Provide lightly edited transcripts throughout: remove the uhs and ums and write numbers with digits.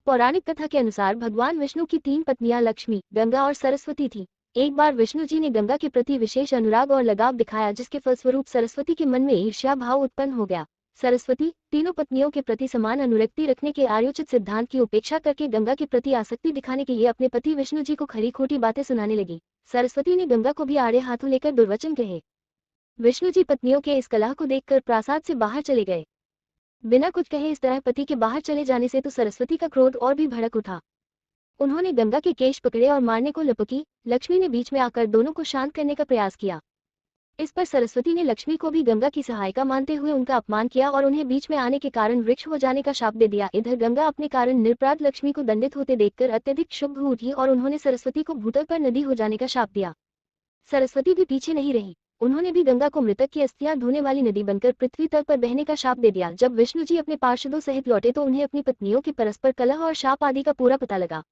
पौराणिक कथा के अनुसार भगवान विष्णु की 3 पत्नियां लक्ष्मी, गंगा और सरस्वती थी। एक बार विष्णु जी ने गंगा के प्रति विशेष अनुराग और लगाव दिखाया, जिसके फलस्वरूप सरस्वती के मन में ईर्ष्या भाव उत्पन्न हो गया। सरस्वती तीनों पत्नियों के प्रति समान अनुरक्ति रखने के आर्योचित सिद्धांत की उपेक्षा करके गंगा के प्रति आसक्ति दिखाने के लिए अपने पति विष्णु जी को खरी खोटी बातें सुनाने लगी। सरस्वती ने गंगा को भी आड़े हाथों लेकर दुर्वचन कहे। विष्णु जी पत्नियों के इस कलह को देखकर प्रासाद से बाहर चले गए। बिना कुछ कहे इस तरह पति के बाहर चले जाने से तो सरस्वती का क्रोध और भी भड़क उठा। उन्होंने गंगा के केश पकड़े और मारने को लपकी। लक्ष्मी ने बीच में आकर दोनों को शांत करने का प्रयास किया। इस पर सरस्वती ने लक्ष्मी को भी गंगा की सहायिका मानते हुए उनका अपमान किया और उन्हें बीच में आने के कारण वृक्ष हो जाने का शाप दे दिया। इधर गंगा अपने कारण निरपराध लक्ष्मी को दंडित होते देखकर अत्यधिक क्षुब्ध उठी और उन्होंने सरस्वती को भूतल पर नदी हो जाने का शाप दिया। सरस्वती भी पीछे नहीं रही। उन्होंने भी गंगा को मृतक की अस्थियां धोने वाली नदी बनकर पृथ्वी तल पर बहने का शाप दे दिया। जब विष्णु जी अपने पार्षदों सहित लौटे तो उन्हें अपनी पत्नियों के परस्पर कलह और शाप आदि का पूरा पता लगा।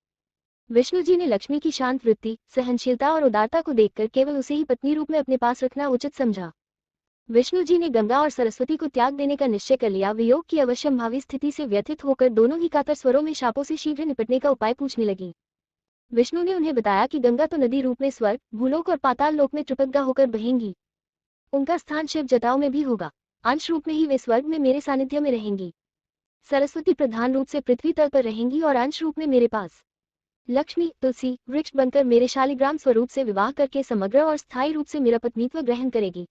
विष्णु जी ने लक्ष्मी की शांत वृत्ति, सहनशीलता और उदारता को देखकर केवल उसे ही पत्नी रूप में अपने पास रखना उचित समझा। विष्णु जी ने गंगा और सरस्वती को त्याग देने का निश्चय कर लिया। वियोग की अवश्यंभावी स्थिति से व्यथित होकर दोनों ही कातर स्वरों में शापों से शीघ्र निपटने का उपाय पूछने लगी। विष्णु ने उन्हें बताया कि गंगा तो नदी रूप में स्वर्ग, भूलोक और पाताल लोक में त्रिपदगा होकर बहेंगी। उनका स्थान शिव जटाओं में भी होगा। अंश रूप में ही वे स्वर्ग में मेरे सानिध्य में रहेंगी। सरस्वती प्रधान रूप से पृथ्वी तल पर रहेंगी और अंश रूप में मेरे पास। लक्ष्मी तुलसी वृक्ष बनकर मेरे शालिग्राम स्वरूप से विवाह करके समग्र और स्थायी रूप से मेरा पत्नीत्व ग्रहण करेगी।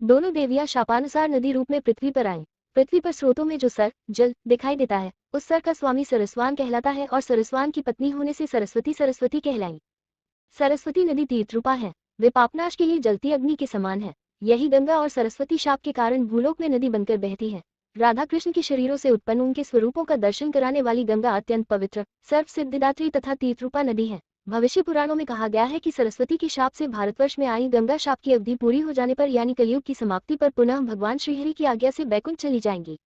दोनों देवियां शापानुसार नदी रूप में पृथ्वी पर आए। पृथ्वी पर स्रोतों में जो सर जल दिखाई देता है उस सर का स्वामी सरस्वान कहलाता है और सरस्वान की पत्नी होने से सरस्वती सरस्वती कहलाई। सरस्वती नदी तीर्थरूपा है। वे पापनाश के लिए जलती अग्नि के समान है। यही गंगा और सरस्वती शाप के कारण भूलोक में नदी बनकर बहती है। राधा कृष्ण के शरीरों से उत्पन्न उनके स्वरूपों का दर्शन कराने वाली गंगा अत्यंत पवित्र, सर्व सिद्धिदात्री तथा तीर्थरूपा नदी है। भविष्य पुराणों में कहा गया है कि सरस्वती के शाप से भारतवर्ष में आई गंगा शाप की अवधि पूरी हो जाने पर यानी कलयुग की समाप्ति पर पुनः भगवान श्रीहरि की आज्ञा से बैकुंठ चली जाएंगी।